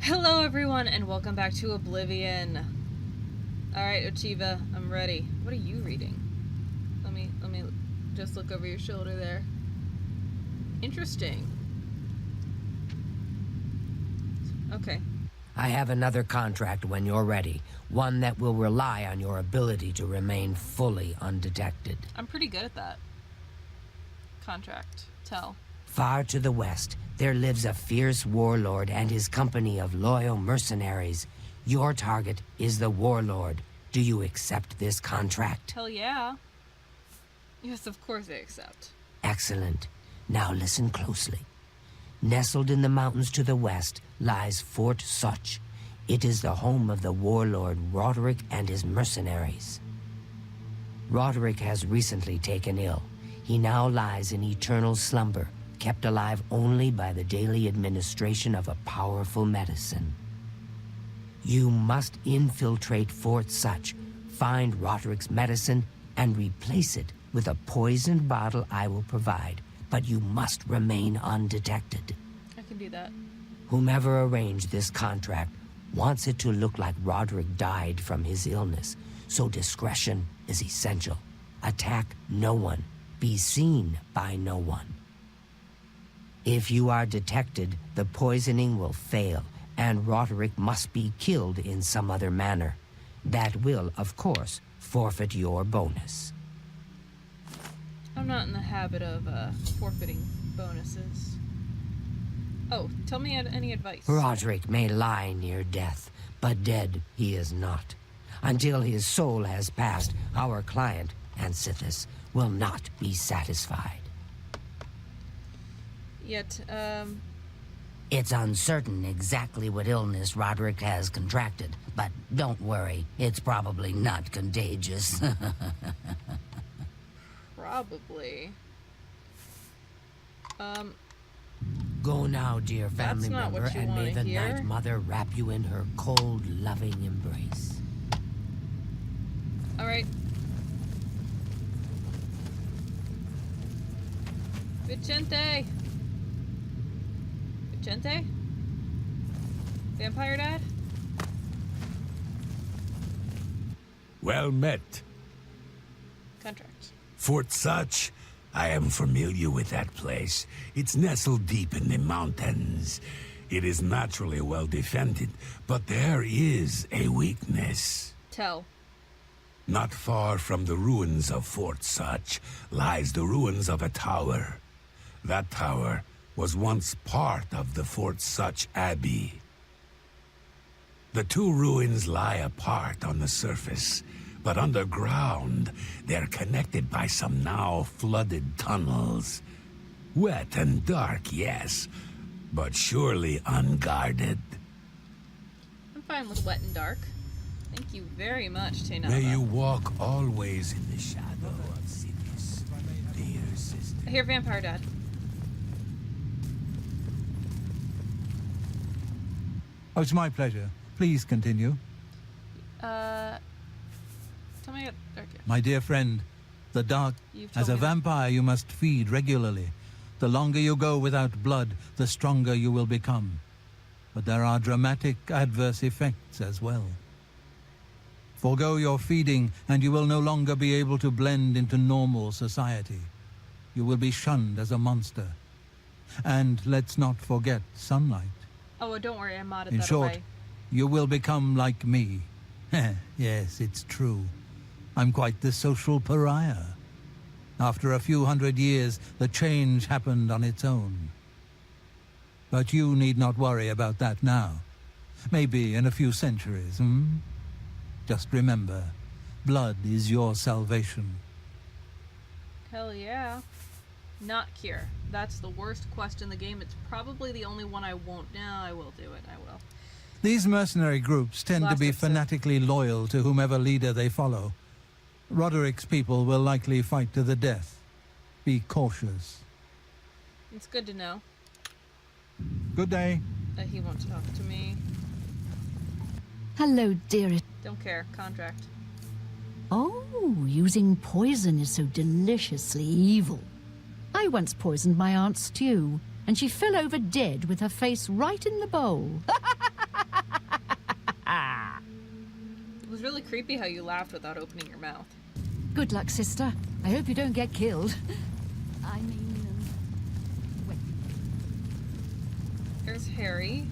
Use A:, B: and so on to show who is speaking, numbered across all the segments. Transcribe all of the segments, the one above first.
A: Hello everyone and welcome back to Oblivion. Alright, Ochiva, I'm ready. What are you reading? Let me just look over your shoulder there. Interesting. Okay.
B: I have another contract when you're ready. One that will rely on your ability to remain fully undetected.
A: I'm pretty good at that. Contract. Tell.
B: Far to the west, there lives a fierce warlord and his company of loyal mercenaries. Your target is the warlord. Do you accept this contract?
A: Hell yeah. Yes, of course I accept.
B: Excellent. Now listen closely. Nestled in the mountains to the west lies Fort Such. It is the home of the warlord Roderick and his mercenaries. Roderick has recently taken ill. He now lies in eternal slumber, kept alive only by the daily administration of a powerful medicine. You must infiltrate Fort Such, find Roderick's medicine, and replace it with a poisoned bottle I will provide, but you must remain undetected.
A: I can do that.
B: Whomever arranged this contract wants it to look like Roderick died from his illness, so discretion is essential. Attack no one. Be seen by no one. If you are detected, the poisoning will fail, and Roderick must be killed in some other manner. That will, of course, forfeit your bonus.
A: I'm not in the habit of forfeiting bonuses. Oh, tell me any advice.
B: Roderick may lie near death, but dead he is not. Until his soul has passed, our client, Ansithis, will not be satisfied.
A: Yet,
B: It's uncertain exactly what illness Roderick has contracted, but don't worry, it's probably not contagious.
A: Probably.
B: Go now, dear family
A: not
B: member,
A: what you
B: and may
A: wanna
B: the
A: hear.
B: Night Mother wrap you in her cold, loving embrace.
A: Alright. Vicente! Vicente? Vampire Dad?
C: Well met.
A: Contract.
C: Fort Such, I am familiar with that place. It's nestled deep in the mountains. It is naturally well defended, but there is a weakness.
A: Tell.
C: Not far from the ruins of Fort Such lies the ruins of a tower. That tower was once part of the Fort Such Abbey. The two ruins lie apart on the surface, but underground, they're connected by some now flooded tunnels. Wet and dark, yes, but surely unguarded.
A: I'm fine with wet and dark. Thank you very much, Tainaba.
C: May you walk always in the shadow of cities, dear sister.
A: I hear Vampire Dad.
D: Oh, it's my pleasure. Please continue.
A: Tell me okay.
D: My dear friend, the dark,
A: You've told
D: as a
A: me that.
D: vampire you must feed regularly. The longer you go without blood, the stronger you will become. But there are dramatic adverse effects as well. Forgo your feeding and you will no longer be able to blend into normal society. You will be shunned as a monster. And let's not forget sunlight.
A: Oh, well, don't worry, I modded
D: In
A: that
D: short,
A: away.
D: you will become like me. Yes, it's true. I'm quite the social pariah. After a few hundred years, the change happened on its own. But you need not worry about that now. Maybe in a few centuries, Just remember, blood is your salvation.
A: Hell yeah. Not cure. That's the worst quest in the game. It's probably the only one I won't. No, I will do it. I will.
D: These mercenary groups tend to
A: Last
D: be
A: episode.
D: fanatically loyal to whomever leader they follow. Roderick's people will likely fight to the death. Be cautious.
A: It's good to know
D: Good day.
A: that he won't talk to me.
E: Hello, dear.
A: Don't care. Contract.
E: Oh, using poison is so deliciously evil. I once poisoned my aunt's stew, and she fell over dead with her face right in the bowl.
A: was really creepy how you laughed without opening your mouth.
E: Good luck, sister. I hope you don't get killed. I mean, wait.
A: There's Harry.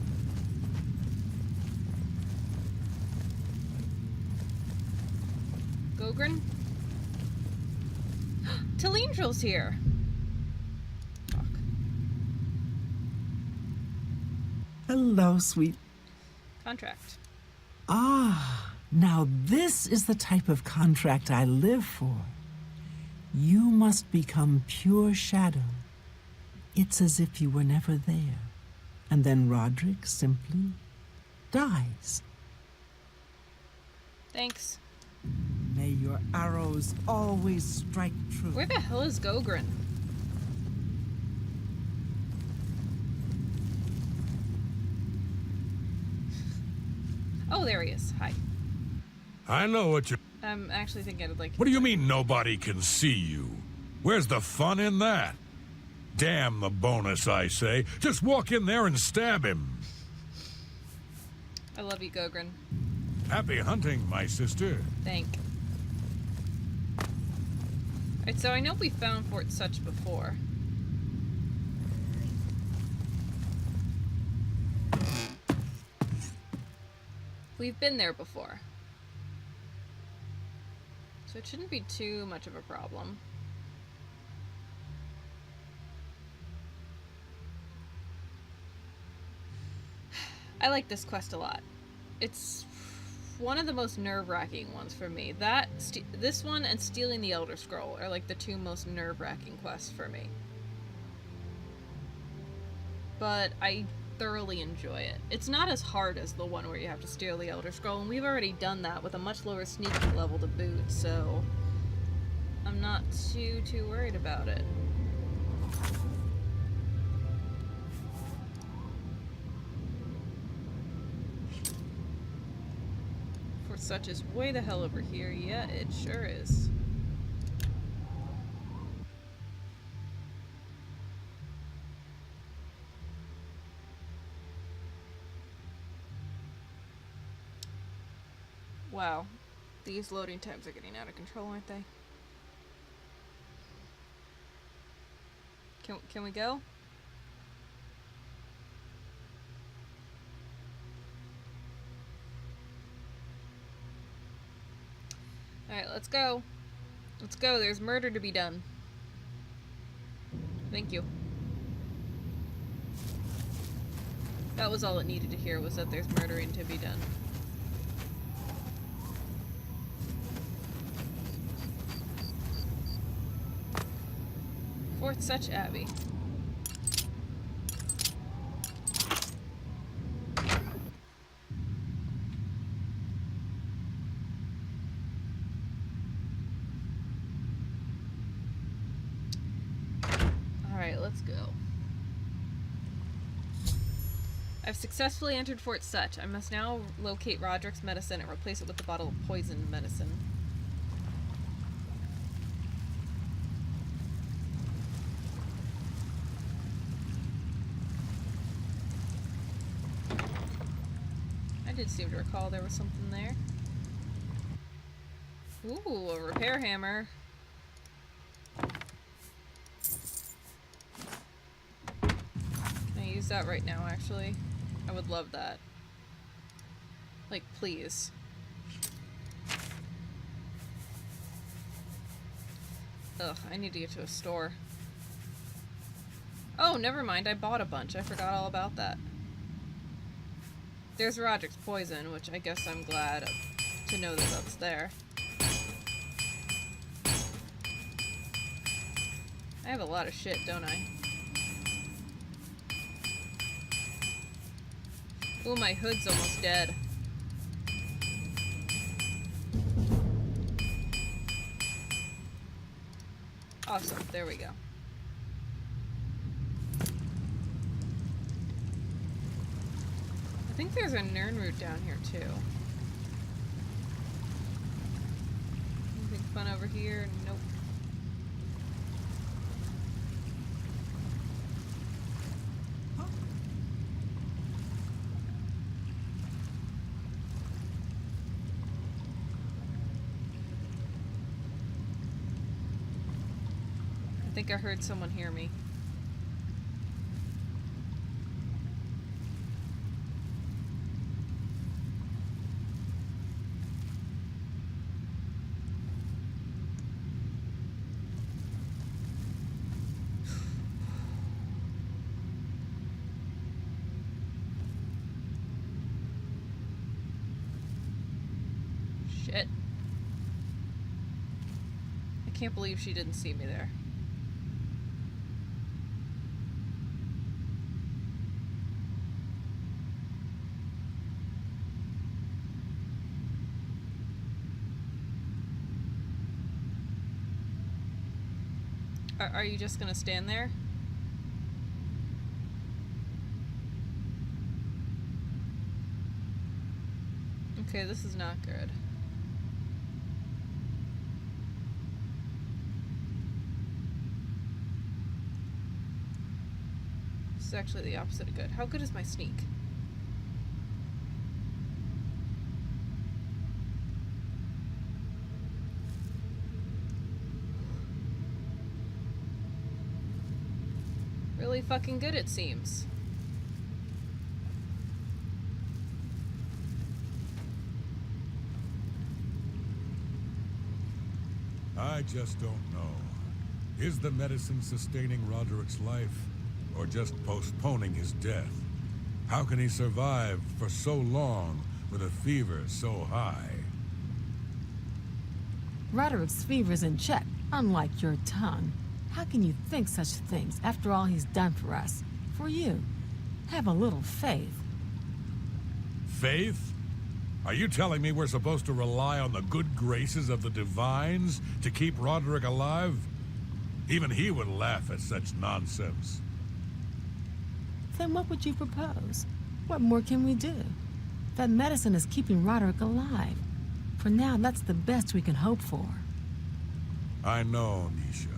A: Gogren? Telendral's here! Fuck.
F: Hello, sweet.
A: Contract.
F: Ah, now this is the type of contract I live for. You must become pure shadow. It's as if you were never there. And then Roderick simply dies.
A: Thanks.
F: May your arrows always strike true.
A: Where the hell is Gogren? Oh, there he is. Hi.
C: I know what you're...
A: I'm actually thinking I'd like...
C: What do you mean nobody can see you? Where's the fun in that? Damn the bonus, I say. Just walk in there and stab him.
A: I love you, Gogren.
C: Happy hunting, my sister.
A: Thank. Alright, so I know we found Fort Such before. We've been there before. So it shouldn't be too much of a problem. I like this quest a lot. It's one of the most nerve-wracking ones for me. This one and stealing the Elder Scroll are like the two most nerve-wracking quests for me. But I thoroughly enjoy it. It's not as hard as the one where you have to steal the Elder Scroll, and we've already done that with a much lower sneaking level to boot, so I'm not too worried about it. Fort Such is way the hell over here. Yeah, it sure is. Wow, these loading times are getting out of control, aren't they? Can we go? Alright, let's go. Let's go, there's murder to be done. Thank you. That was all it needed to hear, was that there's murdering to be done. Fort Such Abbey. Alright, let's go. I've successfully entered Fort Such. I must now locate Roderick's medicine and replace it with the bottle of poison medicine. I did seem to recall there was something there. Ooh, a repair hammer. Can I use that right now, actually? I would love that. Like, please. Ugh, I need to get to a store. Oh, never mind, I bought a bunch. I forgot all about that. There's Roderick's poison, which I guess I'm glad to know that that's there. I have a lot of shit, don't I? Ooh, my hood's almost dead. Awesome, there we go. I think there's a Nern route down here too. Anything fun over here? Nope. think I heard someone hear me. Shit. I can't believe she didn't see me there. Are you just gonna stand there? Okay, this is not good. This is actually the opposite of good. How good is my sneak? Really fucking good, it seems.
C: I just don't know. Is the medicine sustaining Roderick's life, or just postponing his death? How can he survive for so long with a fever so high?
G: Roderick's fever's in check, unlike your tongue. How can you think such things after all he's done for us? For you. Have a little faith.
C: Faith? Are you telling me we're supposed to rely on the good graces of the divines to keep Roderick alive? Even he would laugh at such nonsense.
G: Then what would you propose? What more can we do? That medicine is keeping Roderick alive. For now, that's the best we can hope for.
C: I know, Nisha.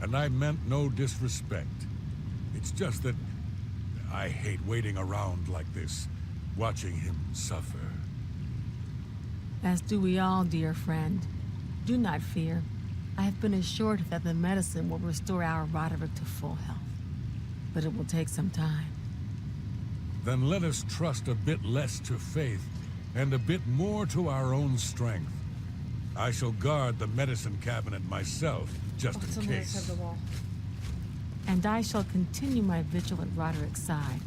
C: And I meant no disrespect. It's just that I hate waiting around like this, watching him suffer.
G: As do we all, dear friend. Do not fear. I have been assured that the medicine will restore our Roderick to full health. But it will take some time.
C: Then let us trust a bit less to faith and a bit more to our own strength. I shall guard the medicine cabinet myself, just
A: It's
C: in
A: on the other side
C: case.
A: of the wall.
G: And I shall continue my vigil at Roderick's side.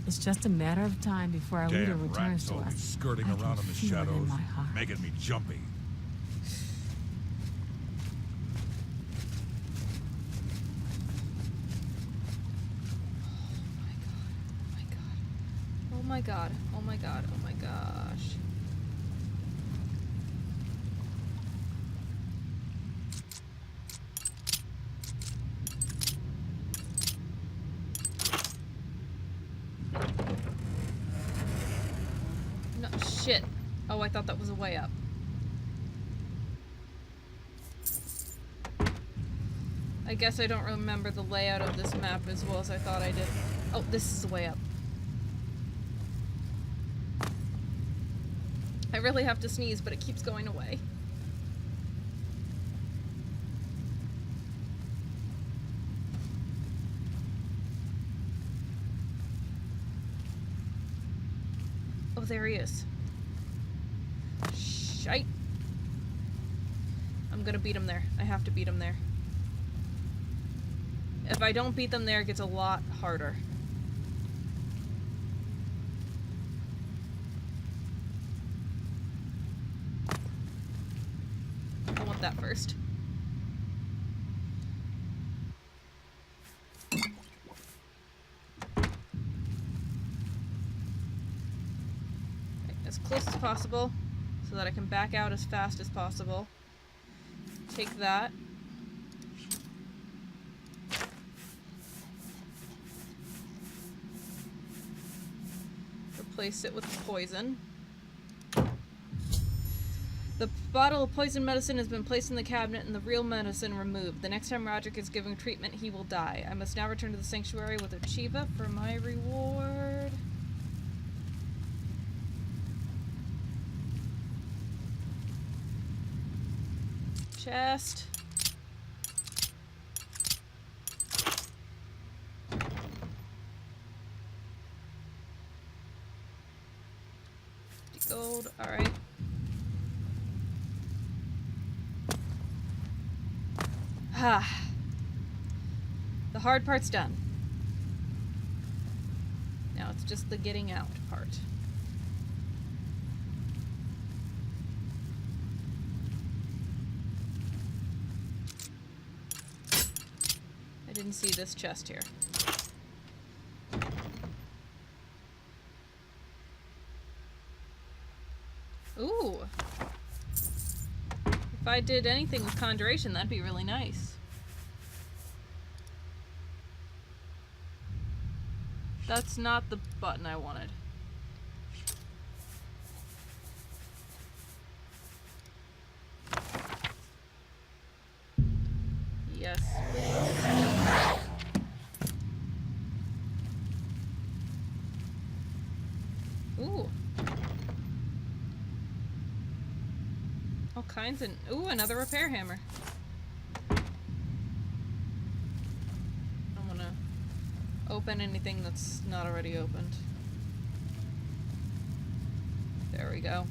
G: It's just a matter of time before our leader
C: Damn
G: returns
C: rats
G: to
C: always
G: us.
C: skirting
G: I can
C: around in the
G: feel it in
C: shadows,
G: my heart.
C: making me jumpy.
A: Oh my god. Oh my god. Oh my gosh. No, shit. Oh, I thought that was a way up. I guess I don't remember the layout of this map as well as I thought I did. Oh, this is the way up. I really have to sneeze, but it keeps going away. Oh, there he is. Shite. I'm gonna beat him there. I have to beat him there. If I don't beat them there, it gets a lot harder. I want that first. As close as possible so that I can back out as fast as possible. Take that. Replace it with poison. The bottle of poison medicine has been placed in the cabinet and the real medicine removed. The next time Roderick is given treatment, he will die. I must now return to the sanctuary with Achieva for my reward. Chest. 50 gold. Alright. Ah. The hard part's done. Now it's just the getting out part. I didn't see this chest here. Ooh. If I did anything with conjuration, that'd be really nice. That's not the button I wanted. Yes, please. Ooh. All kinds of... Ooh, another repair hammer. I want to open anything that's not already opened. There we go.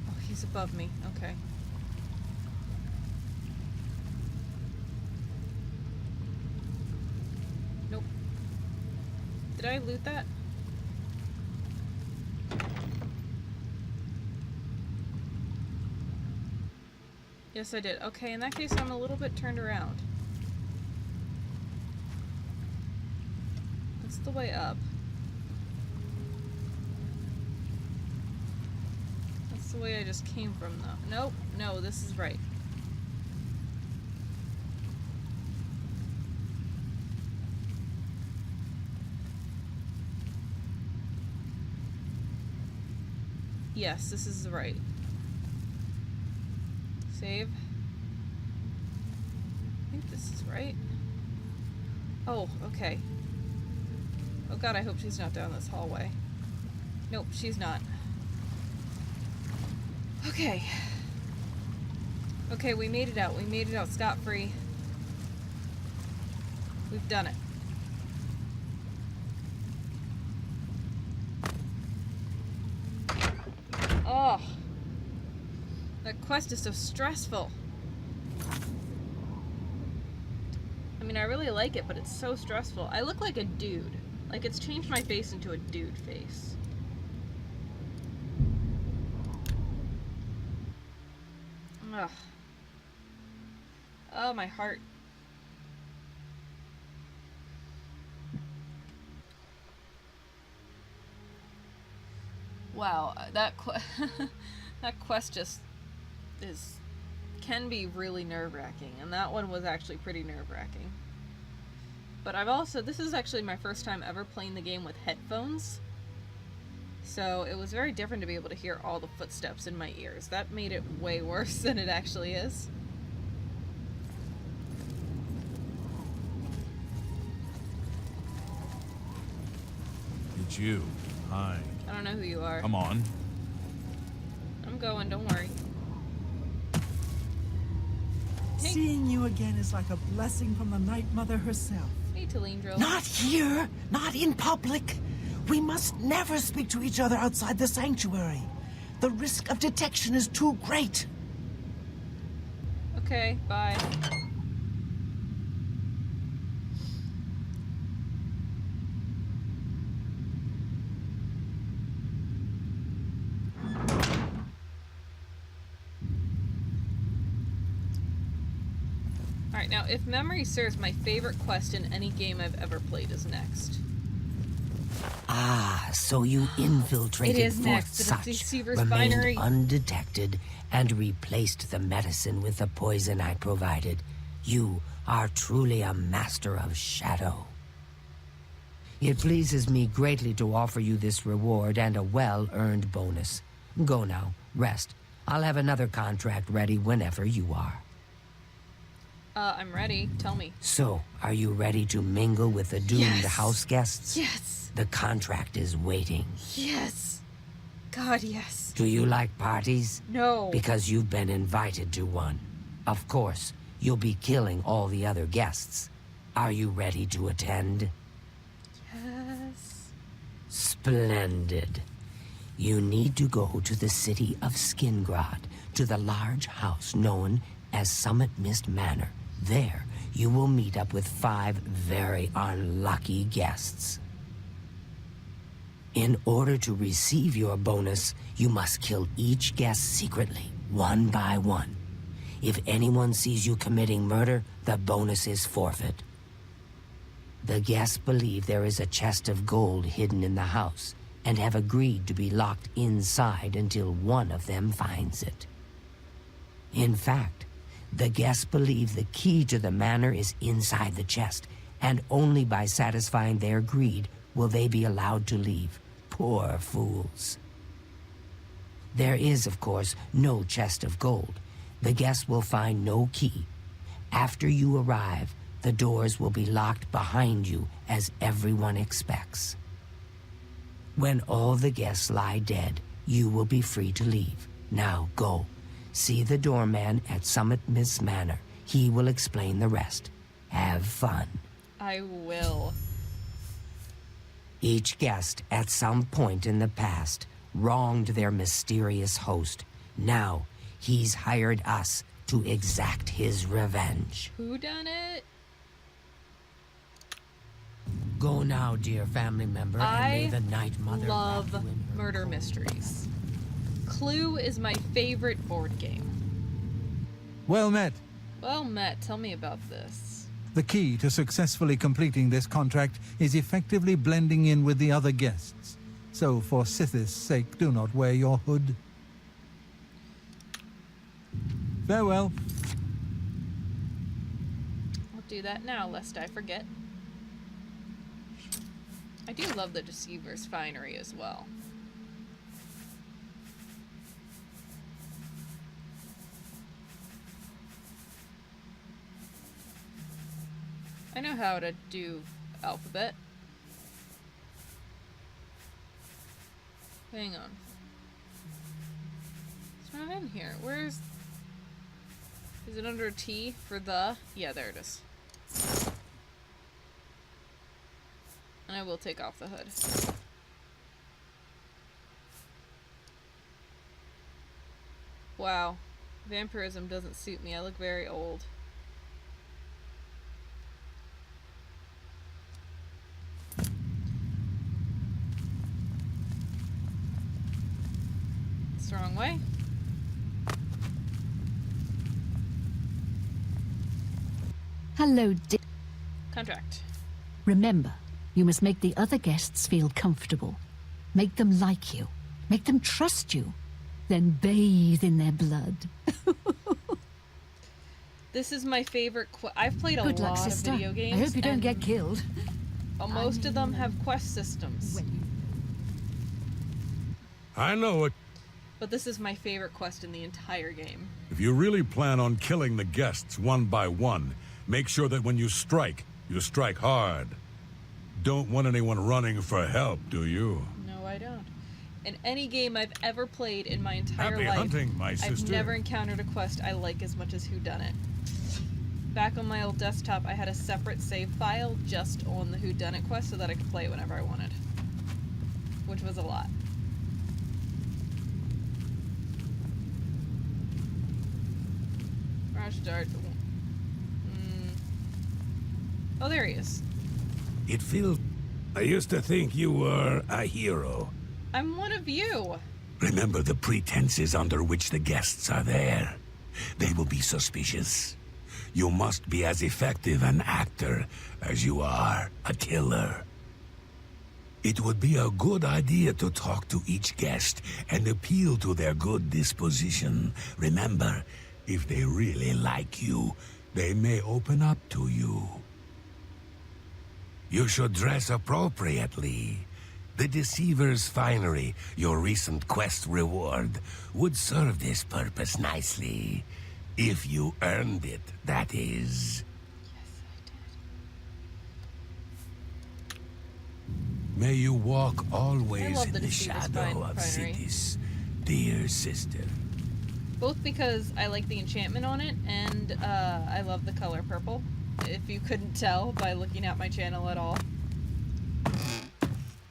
A: Oh, he's above me. Okay. Nope. Did I loot that? Yes, I did. Okay, in that case, I'm a little bit turned around. That's the way up. That's the way I just came from, though. Nope. No, this is right. Yes, this is right. Save. I think this is right. Oh, okay. Oh god, I hope she's not down this hallway. Nope, she's not. Okay. Okay, we made it out. We made it out scot-free. We've done it. Oh. That quest is so stressful. I mean, I really like it, but it's so stressful. I look like a dude. Like, it's changed my face into a dude face. Ugh. Oh, my heart. Wow, that quest just can be really nerve-wracking, and that one was actually pretty nerve-wracking. But this is actually my first time ever playing the game with headphones, so it was very different to be able to hear all the footsteps in my ears. That made it way worse than it actually is.
H: It's you. Hi.
A: I don't know who you are.
H: Come on.
A: I'm going, don't worry. Hey.
F: Seeing you again is like a blessing from the Night Mother herself.
A: Hey, Talindro.
F: Not here! Not in public! We must never speak to each other outside the sanctuary. The risk of detection is too great.
A: Okay, bye. Alright, now, if memory serves, my favorite quest in any game I've ever played is next.
B: Ah, so you infiltrated
A: It is
B: Fort
A: next, the
B: Such,
A: Deceiver's
B: remained
A: Binary.
B: undetected, and replaced the medicine with the poison I provided. You are truly a master of shadow. It pleases me greatly to offer you this reward and a well-earned bonus. Go now, rest. I'll have another contract ready whenever you are.
A: I'm ready. Tell me.
B: So, are you ready to mingle with the doomed
A: Yes.
B: house guests?
A: Yes!
B: The contract is waiting.
A: Yes! God, yes.
B: Do you like parties?
A: No.
B: Because you've been invited to one. Of course, you'll be killing all the other guests. Are you ready to attend?
A: Yes.
B: Splendid. You need to go to the city of Skingrad, to the large house known as Summit Mist Manor. There, you will meet up with 5 very unlucky guests. In order to receive your bonus, you must kill each guest secretly, one by one. If anyone sees you committing murder, the bonus is forfeit. The guests believe there is a chest of gold hidden in the house, and have agreed to be locked inside until one of them finds it. In fact, the guests believe the key to the manor is inside the chest, and only by satisfying their greed will they be allowed to leave. Poor fools. There is, of course, no chest of gold. The guests will find no key. After you arrive, the doors will be locked behind you, as everyone expects. When all the guests lie dead, you will be free to leave. Now go. See the doorman at Summit Mist Manor. He will explain the rest. Have fun.
A: I will.
B: Each guest, at some point in the past, wronged their mysterious host. Now, he's hired us to exact his revenge.
A: Who done it?
B: Go now, dear family member, and may the Night Mother
A: love
B: wrap you in her
A: murder
B: cold
A: mysteries. Clue is my favorite board game.
D: Well met.
A: Well, Matt, tell me about this.
D: The key to successfully completing this contract is effectively blending in with the other guests. So, for Sithis' sake, do not wear your hood. Farewell.
A: I'll do that now, lest I forget. I do love the Deceiver's finery as well. I know how to do alphabet. Hang on. It's not in here. Where's... Is it under a T for the? Yeah, there it is. And I will take off the hood. Wow. Vampirism doesn't suit me. I look very old. It's the wrong way.
E: Hello,
A: Contract.
E: Remember, you must make the other guests feel comfortable. Make them like you. Make them trust you. Then bathe in their blood.
A: This is my favorite I've played a
E: Good luck,
A: lot of
E: sister.
A: video games.
E: I hope you don't
A: and
E: get killed.
A: Most of them have quest systems.
C: I know it.
A: But this is my favorite quest in the entire game.
C: If you really plan on killing the guests one by one, make sure that when you strike hard. Don't want anyone running for help, do you?
A: No, I don't. In any game I've ever played in my entire
C: Happy
A: life,
C: hunting, my
A: I've
C: sister.
A: never encountered a quest I like as much as Whodunit. Back on my old desktop, I had a separate save file just on the Whodunit quest so that I could play it whenever I wanted. Which was a lot. Rush dart. Oh, there he is.
C: It feels... I used to think you were a hero.
A: I'm one of you.
C: Remember the pretenses under which the guests are there. They will be suspicious. You must be as effective an actor as you are a killer. It would be a good idea to talk to each guest and appeal to their good disposition. Remember, if they really like you, they may open up to you. You should dress appropriately. The Deceiver's finery, your recent quest reward, would serve this purpose nicely. If you earned it, that is.
A: Yes,
C: May you walk
A: I
C: always
A: love
C: in
A: the
C: the
A: Deceiver's
C: shadow of
A: finery.
C: cities, dear sister.
A: Both because I like the enchantment on it, and I love the color purple, if you couldn't tell by looking at my channel at all.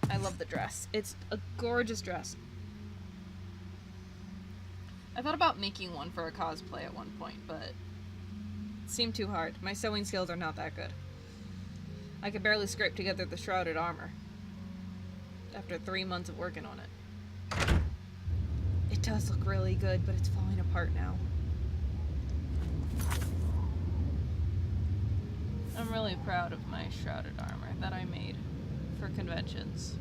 A: I love the dress. It's a gorgeous dress. I thought about making one for a cosplay at one point, but it seemed too hard. My sewing skills are not that good. I could barely scrape together the shrouded armor after 3 months of working on it. It does look really good, but it's falling apart now. I'm really proud of my shrouded armor that I made for conventions.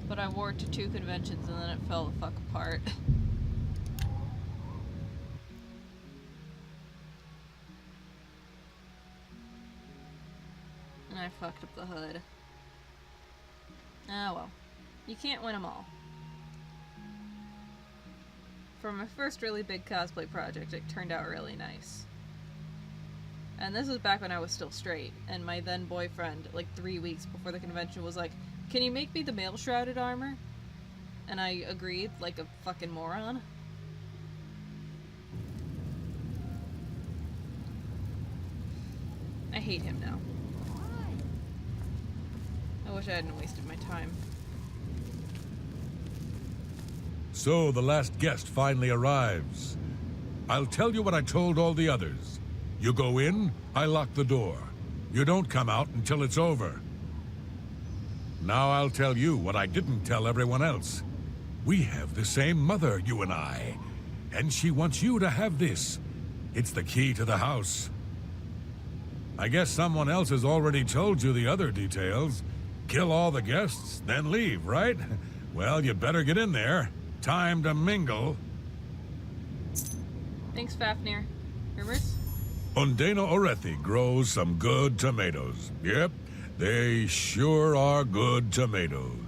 A: But I wore it to 2 conventions and then it fell the fuck apart. And I fucked up the hood. Ah well. You can't win them all. For my first really big cosplay project, it turned out really nice. And this was back when I was still straight, and my then boyfriend, like 3 weeks before the convention, was like, "Can you make me the male shrouded armor?" And I agreed, like a fucking moron. I hate him now. I wish I hadn't wasted my time.
C: So the last guest finally arrives. I'll tell you what I told all the others. You go in, I lock the door. You don't come out until it's over. Now I'll tell you what I didn't tell everyone else. We have the same mother, you and I. And she wants you to have this. It's the key to the house. I guess someone else has already told you the other details. Kill all the guests, then leave, right? Well, you better get in there. Time to mingle.
A: Thanks, Fafnir. Rumors?
C: Undana Orethi grows some good tomatoes. Yep, they sure are good tomatoes.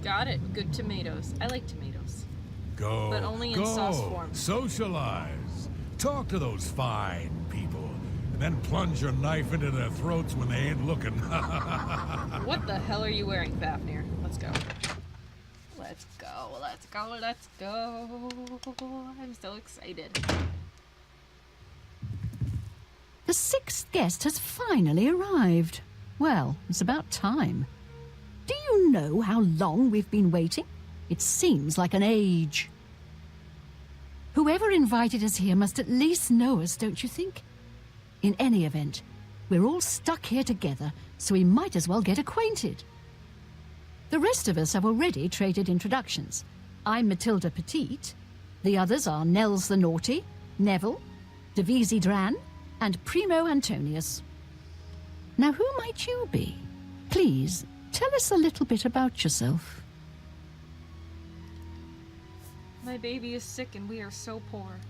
A: Got it. Good tomatoes. I like tomatoes.
C: Go,
A: But only in
C: go.
A: sauce form.
C: Socialize. Talk to those fine people. And then plunge your knife into their throats when they ain't looking.
A: What the hell are you wearing, Fafnir? Let's go. Let's go, let's go, let's go. I'm so excited.
E: The 6th guest has finally arrived. Well, it's about time. Do you know how long we've been waiting? It seems like an age. Whoever invited us here must at least know us, don't you think? In any event, we're all stuck here together, so we might as well get acquainted. The rest of us have already traded introductions. I'm Matilda Petite. The others are Nels the Naughty, Neville, Devisi Dran, and Primo Antonius. Now, who might you be? Please, tell us a little bit about yourself.
A: My baby is sick and we are so poor.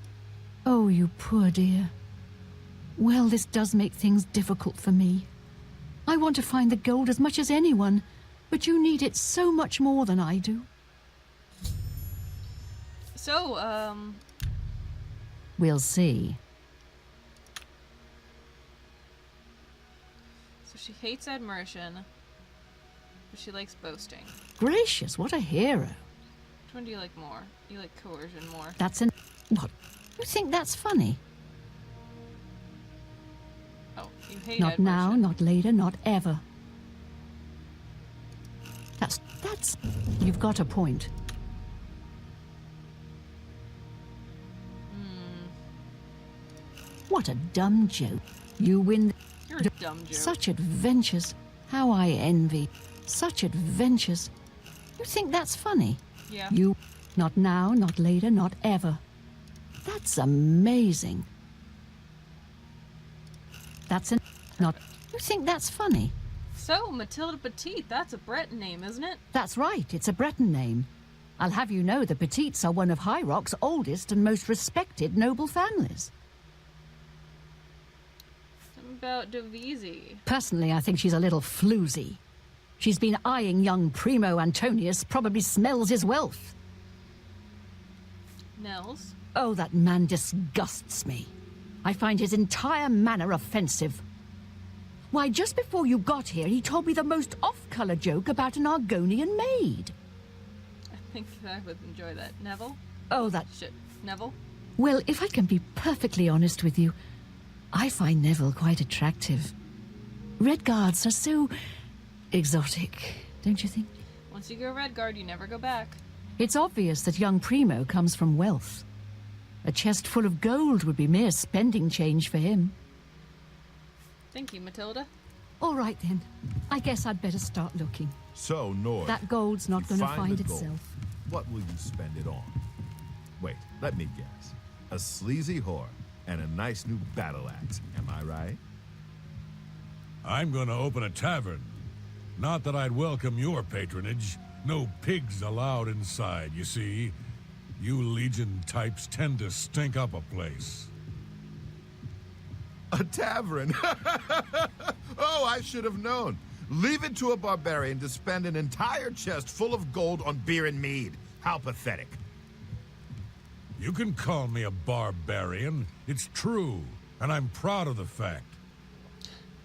E: Oh, you poor dear. Well, this does make things difficult for me. I want to find the gold as much as anyone, but you need it so much more than I do.
A: So,
E: We'll see.
A: So she hates admiration, but she likes boasting.
E: Gracious, what a hero.
A: Which one do you like more? You like coercion more.
E: That's an... What? You think that's funny?
A: Oh, you hate
E: Not now,
A: admiration.
E: not later, not ever. That's... You've got a point. What a dumb joke. You win...
A: You're a dumb joke.
E: Such adventures. How I envy. Such adventures. You think that's funny?
A: Yeah.
E: You... Not now, not later, not ever. That's amazing. That's an... Not... You think that's funny?
A: So, Matilda Petite, that's a Breton name, isn't it?
E: That's right, it's a Breton name. I'll have you know the Petites are one of High Rock's oldest and most respected noble families.
A: Something about Devisi.
E: Personally, I think she's a little floozy. She's been eyeing young Primo Antonius, probably smells his wealth.
A: Nels.
E: Oh, that man disgusts me. I find his entire manner offensive. Why, just before you got here, he told me the most off-color joke about an Argonian maid.
A: I think I would enjoy that. Neville?
E: Oh, that...
A: Shit. Neville?
E: Well, if I can be perfectly honest with you, I find Neville quite attractive. Red Guards are so exotic, don't you think?
A: Once you go Red Guard, you never go back.
E: It's obvious that young Primo comes from wealth. A chest full of gold would be mere spending change for him.
A: Thank you, Matilda.
E: All right then. I guess I'd better start looking.
H: So, Nord,
E: That gold's not
H: you
E: going to find
H: the gold.
E: itself.
H: What will you spend it on? Wait, let me guess. A sleazy whore and a nice new battle axe, am I right?
C: I'm gonna open a tavern. Not that I'd welcome your patronage. No pigs allowed inside, you see. You Legion types tend to stink up a place.
H: A tavern? Oh, I should have known. Leave it to a barbarian to spend an entire chest full of gold on beer and mead. How pathetic.
C: You can call me a barbarian. It's true, and I'm proud of the fact.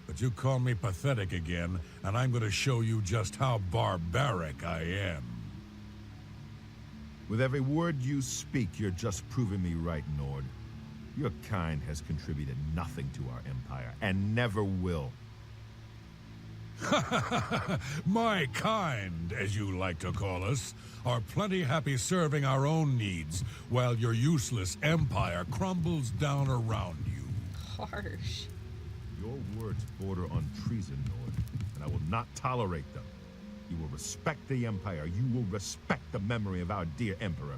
C: But you call me pathetic again, and I'm gonna show you just how barbaric I am.
H: With every word you speak, you're just proving me right, Nord. Your kind has contributed nothing to our empire, and never will.
C: My kind, as you like to call us, are plenty happy serving our own needs, while your useless empire crumbles down around you.
A: Harsh.
H: Your words border on treason, Nord, and I will not tolerate them. You will respect the empire. You will respect the memory of our dear emperor.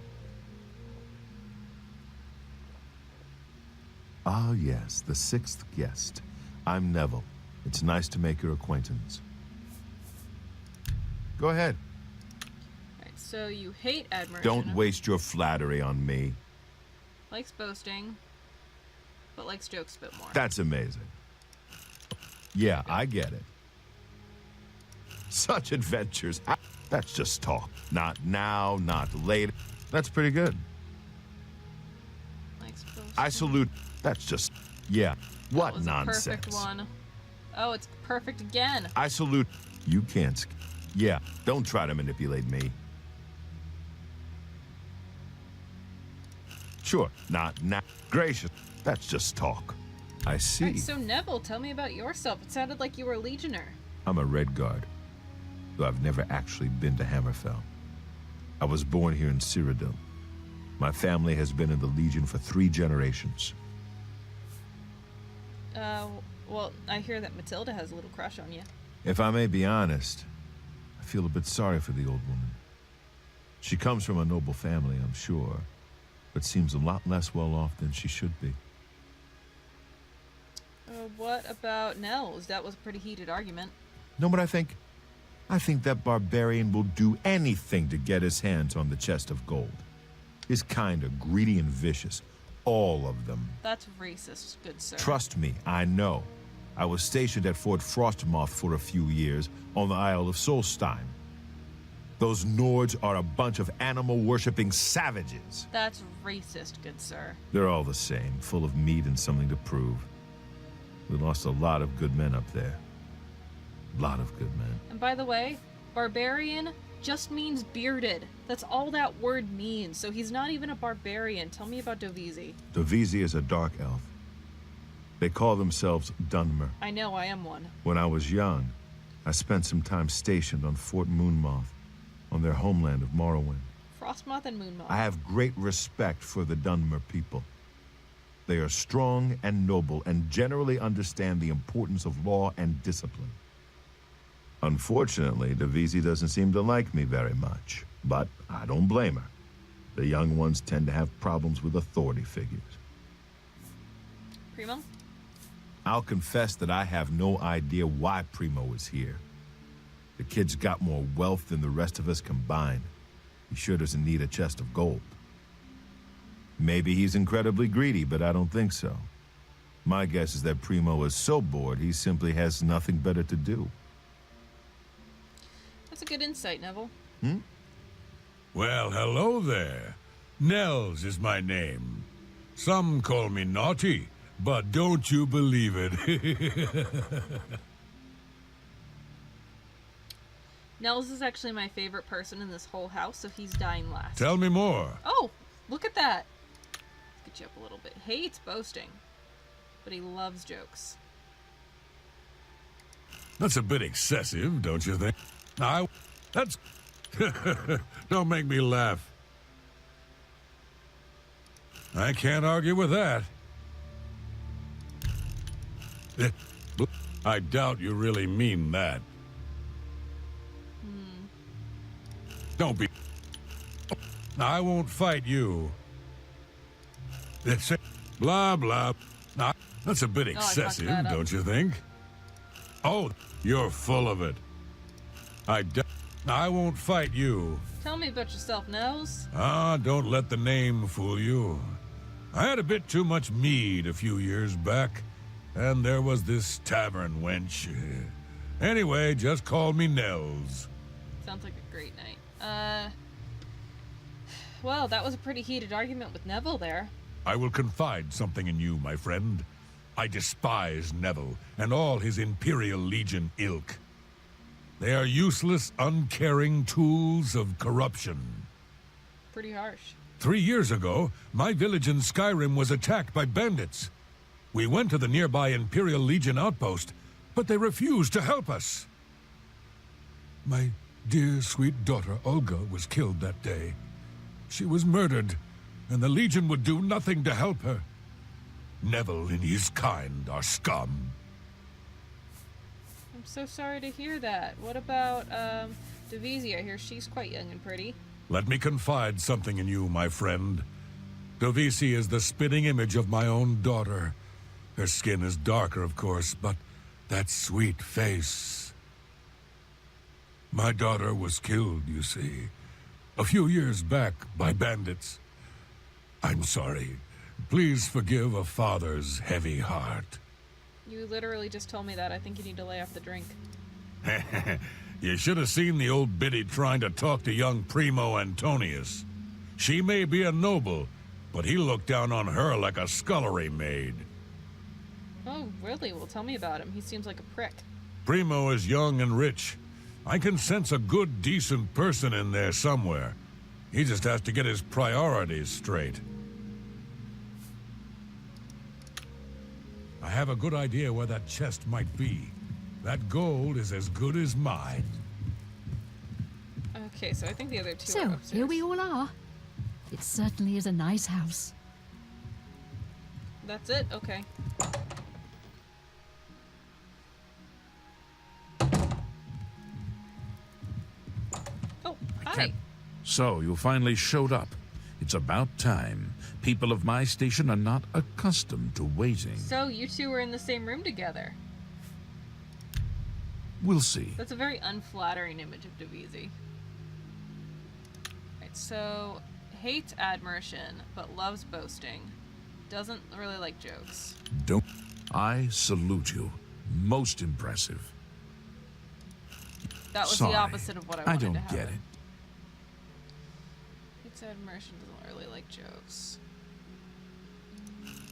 H: Ah, yes, the sixth guest. I'm Neville. It's nice to make your acquaintance. Go ahead.
A: Alright, so you hate admiration.
H: Don't waste your flattery on me.
A: Likes boasting, but likes jokes a bit more.
H: That's amazing. Yeah, I get it. Such adventures. That's just talk. Not now, not later. That's pretty good.
A: Likes boasting.
H: I salute. That's just. Yeah. What
A: That was
H: nonsense.
A: A perfect one. Oh, it's perfect again.
H: I salute. You can't. Yeah, don't try to manipulate me. Sure, not now. Gracious. That's just talk. I see.
A: Alright, so Neville, tell me about yourself. It sounded like you were a Legionnaire.
H: I'm a Red Guard, though I've never actually been to Hammerfell. I was born here in Cyrodiil. My family has been in the Legion for 3 generations.
A: Well, I hear that Matilda has a little crush on you.
H: If I may be honest, I feel a bit sorry for the old woman. She comes from a noble family, I'm sure, but seems a lot less well off than she should be.
A: What about Nels? That was a pretty heated argument.
H: Know what I think? I think that barbarian will do anything to get his hands on the chest of gold. His kind are greedy and vicious. All of them.
A: That's racist, good sir.
H: Trust me, I know. I was stationed at Fort Frostmoth for a few years on the Isle of Solstein. Those Nords are a bunch of animal-worshipping savages.
A: That's racist, good sir.
H: They're all the same, full of meat and something to prove. We lost a lot of good men up there. A lot of good men.
A: And by the way, barbarian just means bearded. That's all that word means. So he's not even a barbarian. Tell me about Dovizzi.
H: Dovizzi is a dark elf. They call themselves Dunmer.
A: I know, I am one.
H: When I was young, I spent some time stationed on Fort Moonmoth, on their homeland of Morrowind.
A: Frostmoth and Moonmoth.
H: I have great respect for the Dunmer people. They are strong and noble and generally understand the importance of law and discipline. Unfortunately, Dovizzi doesn't seem to like me very much, but I don't blame her. The young ones tend to have problems with authority figures.
A: Primo?
H: I'll confess that I have no idea why Primo is here. The kid's got more wealth than the rest of us combined. He sure doesn't need a chest of gold. Maybe he's incredibly greedy, but I don't think so. My guess is that Primo is so bored he simply has nothing better to do.
A: That's a good insight, Neville.
C: Well, hello there. Nels is my name. Some call me naughty, but don't you believe it.
A: Nels is actually my favorite person in this whole house, so he's dying last.
C: Tell me more.
A: Oh, look at that. get you up a little bit. Hates boasting, but he loves jokes.
C: That's a bit excessive, don't you think? That's... Don't make me laugh. I can't argue with that. I doubt you really mean that. Don't be... I won't fight you. It's blah, blah. That's a bit excessive, don't you think? Oh, you're full of it. I won't fight you.
A: Tell me about yourself, Nels.
C: Don't let the name fool you. I had a bit too much mead a few years back, and there was this tavern wench. Anyway, just call me Nels.
A: Sounds like a great night. Well, that was a pretty heated argument with Neville there.
C: I will confide something in you, my friend. I despise Neville and all his Imperial Legion ilk. They are useless, uncaring tools of corruption.
A: Pretty harsh.
C: 3 years ago, my village in Skyrim was attacked by bandits. We went to the nearby Imperial Legion outpost, but they refused to help us. My dear, sweet daughter, Olga, was killed that day. She was murdered, and the Legion would do nothing to help her. Neville and his kind are scum.
A: I'm so sorry to hear that. What about, Divisi? I hear she's quite young and pretty.
C: Let me confide something in you, my friend. Dovisi is the spitting image of my own daughter. Her skin is darker, of course, but that sweet face... My daughter was killed, you see, a few years back by bandits. I'm sorry. Please forgive a father's heavy heart.
A: You literally just told me that. I think you need to lay off the drink.
C: You should have seen the old biddy trying to talk to young Primo Antonius. She may be a noble, but he looked down on her like a scullery maid.
A: Oh, really? Well, tell me about him. He seems like a prick.
C: Primo is young and rich. I can sense a good, decent person in there somewhere. He just has to get his priorities straight. I have a good idea where that chest might be. That gold is as good as mine.
A: Okay, so I think the other two are
E: So,
A: upstairs.
E: here we all are. It certainly is a nice house.
A: That's it? Okay. Oh, hi.
I: So, you finally showed up. It's about time. People of my station are not accustomed to waiting.
A: So, you two were in the same room together.
I: We'll see.
A: That's a very unflattering image of Divisi. Right, so, hates admiration, but loves boasting. Doesn't really like jokes.
I: Don't. I salute you. Most impressive.
A: That was
I: Sorry,
A: the opposite of what I wanted
I: don't
A: to have.
I: get it.
A: Hates admiration, doesn't really like jokes.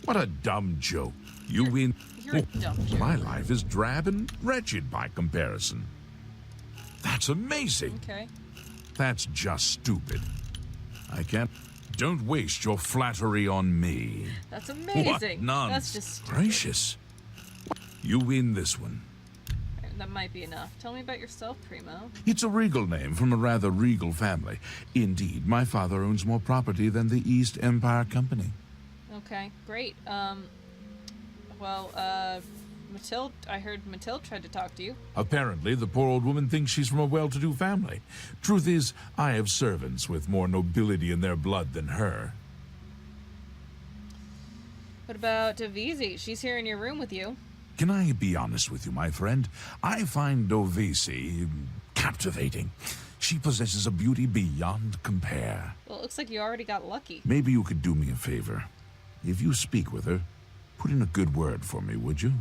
I: What a dumb joke. You win.
A: You're a dumb joke.
I: My life is drab and wretched by comparison. That's amazing.
A: Okay.
I: That's just stupid. I can't. Don't waste your flattery on me.
A: That's amazing.
I: What nonsense.
A: That's just stupid.
I: Gracious. You win this one.
A: That might be enough. Tell me about yourself, Primo.
I: It's a regal name from a rather regal family. Indeed, my father owns more property than the East Empire Company.
A: Okay, great. Matilde, I heard Matilde tried to talk to you.
I: Apparently, the poor old woman thinks she's from a well-to-do family. Truth is, I have servants with more nobility in their blood than her.
A: What about Divisi? She's here in your room with you.
I: Can I be honest with you, my friend? I find Dovisi captivating. She possesses a beauty beyond compare.
A: Well, it looks like you already got lucky.
I: Maybe you could do me a favor. If you speak with her, put in a good word for me, would you?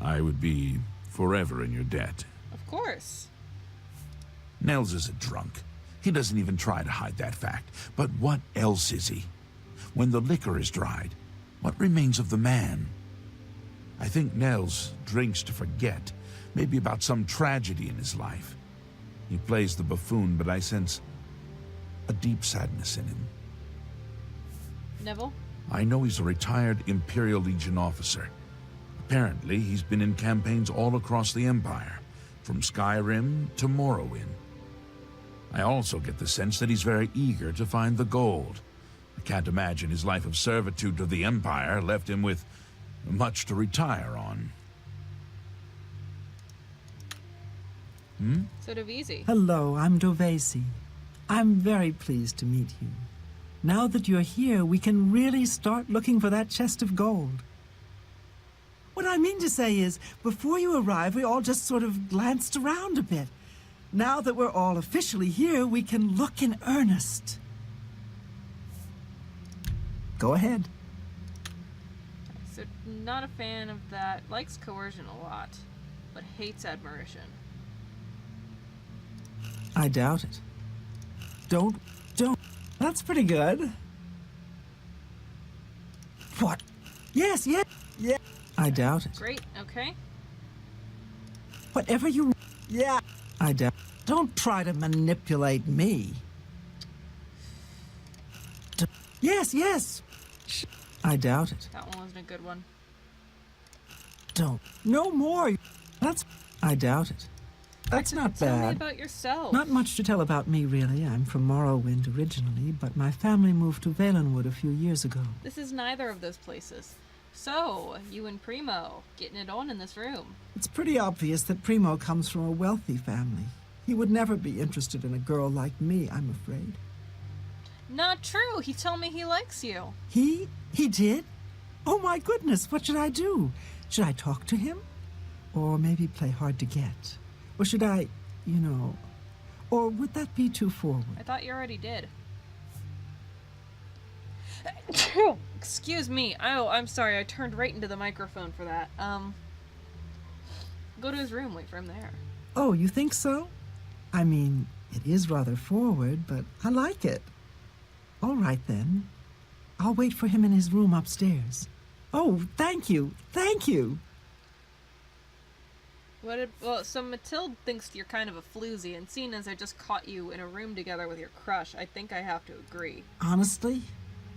I: I would be forever in your debt.
A: Of course.
I: Nels is a drunk. He doesn't even try to hide that fact. But what else is he? When the liquor is dried, what remains of the man? I think Nels drinks to forget, maybe about some tragedy in his life. He plays the buffoon, but I sense a deep sadness in him.
A: Neville?
I: I know he's a retired Imperial Legion officer. Apparently, he's been in campaigns all across the Empire, from Skyrim to Morrowind. I also get the sense that he's very eager to find the gold. I can't imagine his life of servitude to the Empire left him with much to retire on.
A: Sort of easy.
F: Hello, I'm Dovesi. I'm very pleased to meet you. Now that you're here, we can really start looking for that chest of gold. What I mean to say is, before you arrived, we all just sort of glanced around a bit. Now that we're all officially here, we can look in earnest. Go ahead.
A: So, not a fan of that. Likes coercion a lot, but hates admiration.
F: I doubt it. Don't. That's pretty good. What? Yes. I doubt it.
A: Great, okay.
F: Whatever you... Yeah. I doubt... Don't try to manipulate me. Yes. I doubt it.
A: That one wasn't a good one.
F: Don't. No more. That's... I doubt it. That's not
A: Tell me
F: bad.
A: about yourself.
F: Not much to tell about me, really. I'm from Morrowind originally, but my family moved to Valenwood a few years ago.
A: This is neither of those places. So, you and Primo, getting it on in this room.
F: It's pretty obvious that Primo comes from a wealthy family. He would never be interested in a girl like me, I'm afraid.
A: Not true. He told me he likes you.
F: He did? Oh my goodness, what should I do? Should I talk to him? Or maybe play hard to get? Or should I, or would that be too forward?
A: I thought you already did. Excuse me. Oh, I'm sorry. I turned right into the microphone for that. Go to his room. Wait for him there.
F: Oh, you think so? I mean, it is rather forward, but I like it. All right, then. I'll wait for him in his room upstairs. Oh, thank you.
A: So Matilde thinks you're kind of a floozy, and seeing as I just caught you in a room together with your crush, I think I have to agree.
F: Honestly,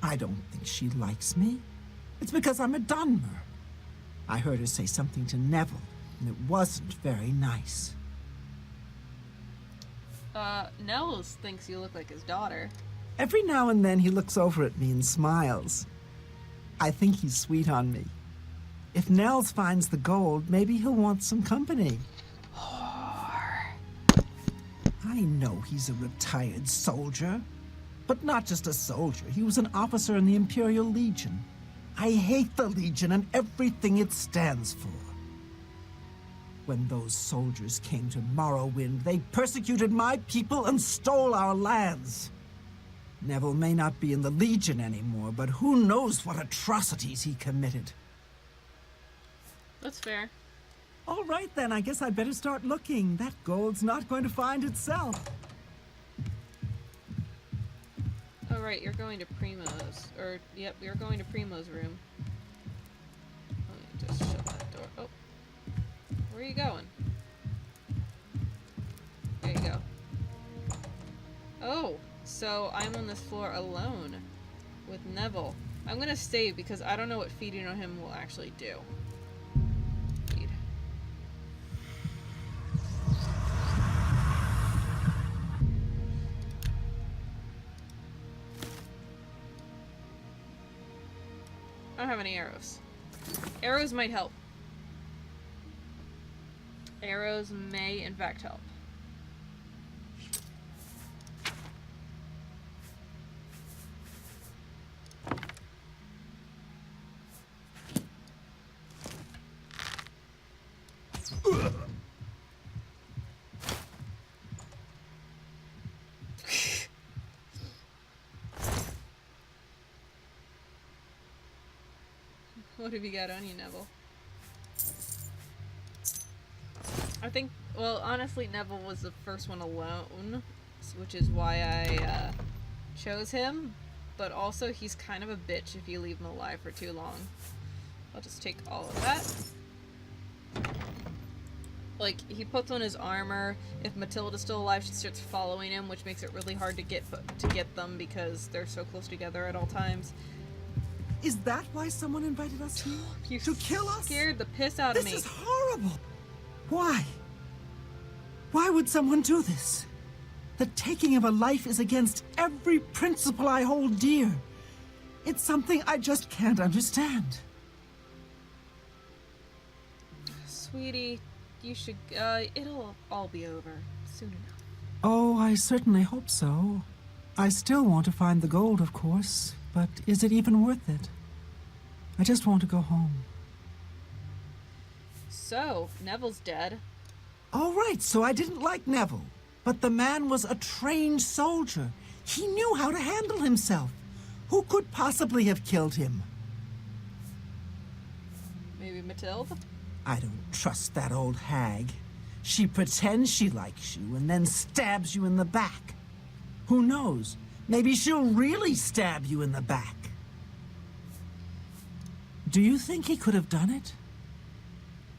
F: I don't think she likes me. It's because I'm a Dunmer. I heard her say something to Neville, and it wasn't very nice.
A: Nels thinks you look like his daughter.
F: Every now and then he looks over at me and smiles. I think he's sweet on me. If Nels finds the gold, maybe he'll want some company. I know he's a retired soldier. But not just a soldier. He was an officer in the Imperial Legion. I hate the Legion and everything it stands for. When those soldiers came to Morrowind, they persecuted my people and stole our lands. Neville may not be in the Legion anymore, but who knows what atrocities he committed.
A: That's fair.
F: All right, then. I guess I'd better start looking. That gold's not going to find itself.
A: Oh, right. You're going to Primo's. Yep, you're going to Primo's room. Let me just shut that door. Oh. Where are you going? There you go. Oh, so I'm on this floor alone with Neville. I'm gonna save because I don't know what feeding on him will actually do. Feed. I don't have any arrows. Arrows might help. Arrows may, in fact, help. What have you got on you, Neville? I think, well, honestly, Neville was the first one alone, which is why I chose him, but also he's kind of a bitch if you leave him alive for too long. I'll just take all of that. Like, he puts on his armor. If Matilda's still alive, she starts following him, which makes it really hard to get them because they're so close together at all times.
F: Is that why someone invited us here?
A: You
F: To kill us?
A: scared the piss out of
F: This
A: me.
F: is horrible. Why? Why would someone do this? The taking of a life is against every principle I hold dear. It's something I just can't understand.
A: Sweetie, you should, it'll all be over soon enough.
F: Oh, I certainly hope so. I still want to find the gold, of course, but is it even worth it? I just want to go home.
A: So, Neville's dead.
F: All right, so I didn't like Neville, but the man was a trained soldier. He knew how to handle himself. Who could possibly have killed him?
A: Maybe Matilda?
F: I don't trust that old hag. She pretends she likes you and then stabs you in the back. Who knows? Maybe she'll really stab you in the back. Do you think he could have done it?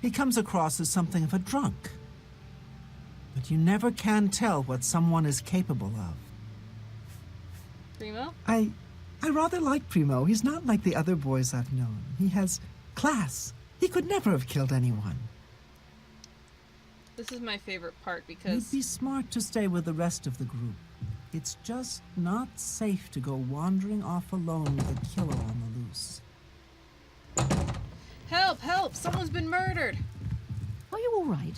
F: He comes across as something of a drunk. But you never can tell what someone is capable of.
A: Primo?
F: I rather like Primo. He's not like the other boys I've known. He has class. He could never have killed anyone.
A: This is my favorite part because...
F: You'd be smart to stay with the rest of the group. It's just not safe to go wandering off alone with a killer on the loose.
A: Help! Help! Someone's been murdered!
E: Are you all right?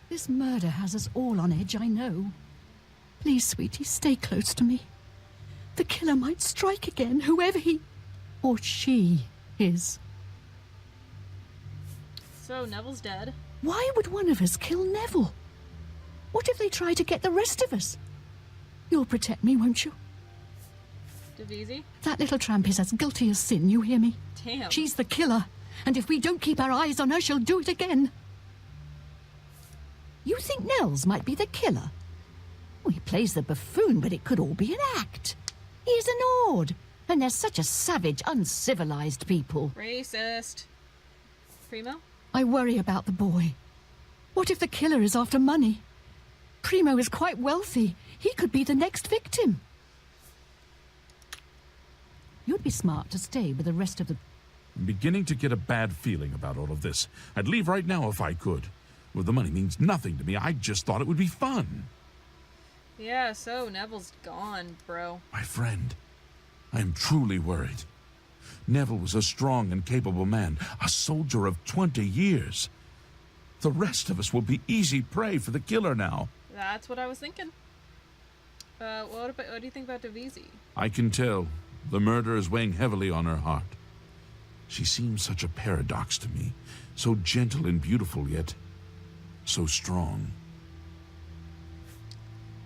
E: This murder has us all on edge, I know. Please, sweetie, stay close to me. The killer might strike again, whoever he or she is.
A: So, Neville's dead.
E: Why would one of us kill Neville? What if they try to get the rest of us? You'll protect me, won't you?
A: Divisi?
E: That little tramp is as guilty as sin, you hear me?
A: Damn.
E: She's the killer, and if we don't keep our eyes on her, she'll do it again. You think Nels might be the killer? Well, he plays the buffoon, but it could all be an act. He's an Ord, and they're such a savage, uncivilized people.
A: Racist. Primo?
E: I worry about the boy. What if the killer is after money? Primo is quite wealthy. He could be the next victim. You'd be smart to stay with the rest of the...
I: I'm beginning to get a bad feeling about all of this. I'd leave right now if I could. Well, the money means nothing to me. I just thought it would be fun.
A: Yeah, so Neville's gone, bro.
I: My friend, I am truly worried. Neville was a strong and capable man, a soldier of 20 years. The rest of us will be easy prey for the killer now.
A: That's what I was thinking. What do you think about Divisi?
I: I can tell. The murder is weighing heavily on her heart. She seems such a paradox to me. So gentle and beautiful, yet so strong.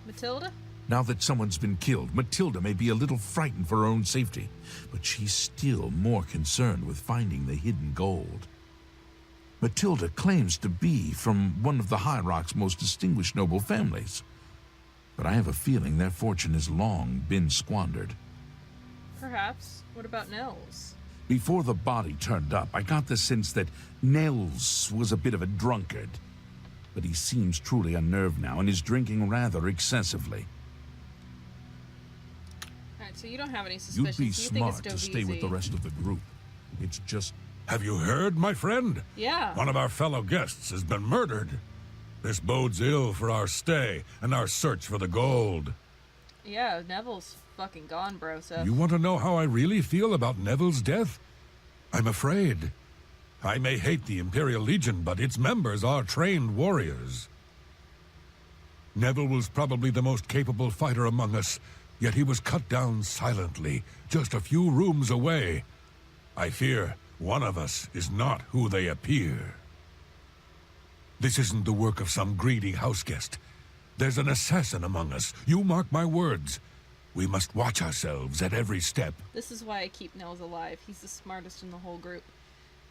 A: Matilda?
I: Now that someone's been killed, Matilda may be a little frightened for her own safety, but she's still more concerned with finding the hidden gold. Matilda claims to be from one of the High Rock's most distinguished noble families, but I have a feeling their fortune has long been squandered.
A: Perhaps. What about Nels?
I: Before the body turned up, I got the sense that Nels was a bit of a drunkard, but he seems truly unnerved now and is drinking rather excessively.
A: Alright, so you don't have any suspicions.
I: You'd be
A: You
I: smart
A: think
I: to
A: it's
I: stay with the
A: Divisi.
I: rest of the group. It's just...
C: Have you heard, my friend?
A: Yeah.
C: One of our fellow guests has been murdered. This bodes ill for our stay and our search for the gold.
A: Yeah, Neville's fucking gone, bro, so...
C: You want to know how I really feel about Neville's death? I'm afraid. I may hate the Imperial Legion, but its members are trained warriors. Neville was probably the most capable fighter among us, yet he was cut down silently, just a few rooms away. I fear one of us is not who they appear. This isn't the work of some greedy houseguest. There's an assassin among us. You mark my words. We must watch ourselves at every step.
A: This is why I keep Nels alive. He's the smartest in the whole group.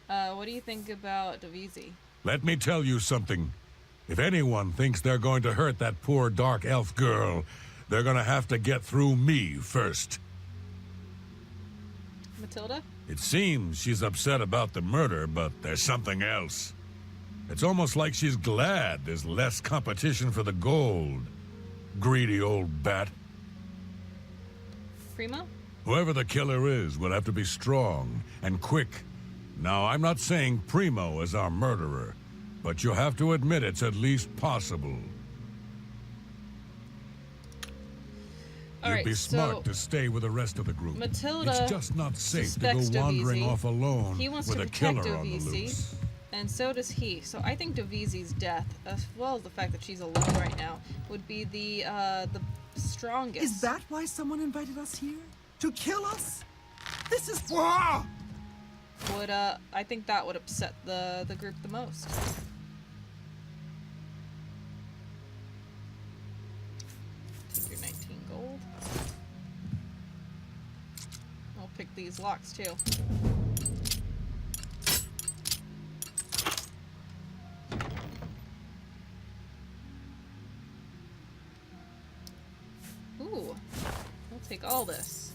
A: What do you think about Divisi?
C: Let me tell you something. If anyone thinks they're going to hurt that poor dark elf girl, they're going to have to get through me first.
A: Matilda?
C: It seems she's upset about the murder, but there's something else. It's almost like she's glad there's less competition for the gold. Greedy old bat.
A: Primo?
C: Whoever the killer is will have to be strong and quick. Now, I'm not saying Primo is our murderer, but you have to admit it's at least possible. You'd be smart to stay with the rest of the group.
A: Matilda
C: it's just not safe to go
A: suspects
C: wandering
A: Dovizzi.
C: off alone
A: He wants
C: with
A: to
C: a
A: protect
C: killer on the
A: Dovizzi,
C: loose.
A: and so does he. So I think Dovizzi's death, as well as the fact that she's alone right now, would be the strongest.
F: Is that why someone invited us here? To kill us? This is...
A: Would I think that would upset the group the most. Take your 19 gold. I'll pick these locks too. Ooh, I'll take all this.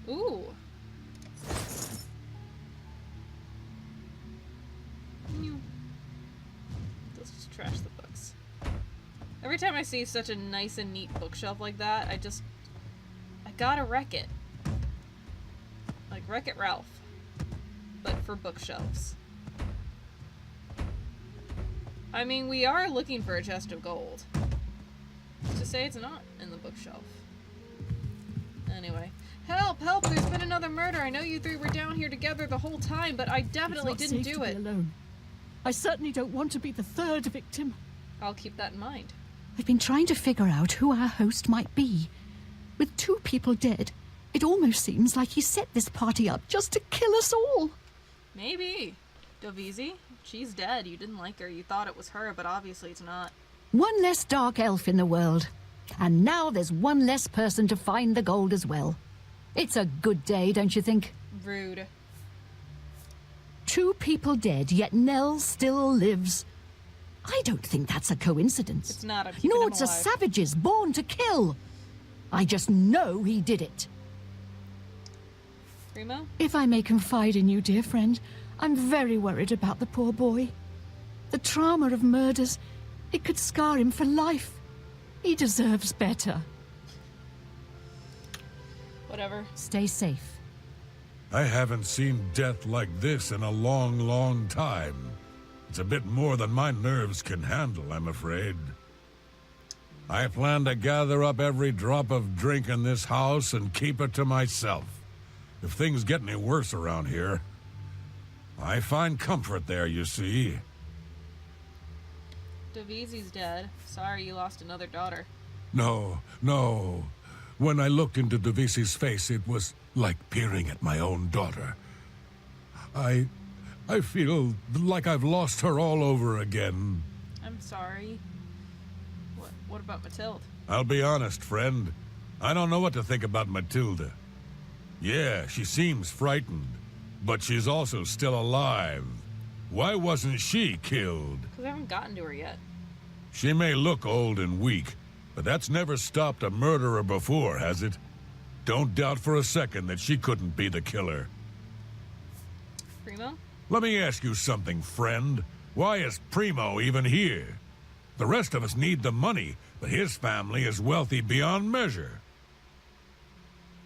A: Ooh. Let's just trash the books. Every time I see such a nice and neat bookshelf like that, I gotta wreck it. Like Wreck-It Ralph. But for bookshelves. I mean, we are looking for a chest of gold. Who's to say it's not in the bookshelf? Anyway. Help! Help! There's been another murder! I know you three were down here together the whole time, but I definitely didn't do it.
E: Alone. I certainly don't want to be the third victim.
A: I'll keep that in mind.
E: I've been trying to figure out who our host might be. With 2 people dead, it almost seems like he set this party up just to kill us all.
A: Maybe. Dovizzi? She's dead. You didn't like her. You thought it was her, but obviously it's not.
E: One less dark elf in the world. And now there's one less person to find the gold as well. It's a good day, don't you think?
A: Rude.
E: 2 people dead, yet Nell still lives. I don't think that's a coincidence.
A: It's not. I'm keeping him
E: Nords are
A: alive.
E: savages born to kill. I just know he did it.
A: Primo?
E: If I may confide in you, dear friend, I'm very worried about the poor boy. The trauma of murders, it could scar him for life. He deserves better.
A: Whatever.
E: Stay safe.
C: I haven't seen death like this in a long, long time. It's a bit more than my nerves can handle, I'm afraid. I plan to gather up every drop of drink in this house and keep it to myself. If things get any worse around here, I find comfort there, you see.
A: Dovizzi's dead. Sorry you lost another daughter.
C: No. When I looked into Dovizzi's face, it was like peering at my own daughter. I feel like I've lost her all over again.
A: I'm sorry. What about Matilda?
C: I'll be honest, friend. I don't know what to think about Matilda. Yeah, she seems frightened, but she's also still alive. Why wasn't she killed?
A: Because I haven't gotten to her yet.
C: She may look old and weak, but that's never stopped a murderer before, has it? Don't doubt for a second that she couldn't be the killer.
A: Primo?
C: Let me ask you something, friend. Why is Primo even here? The rest of us need the money, but his family is wealthy beyond measure.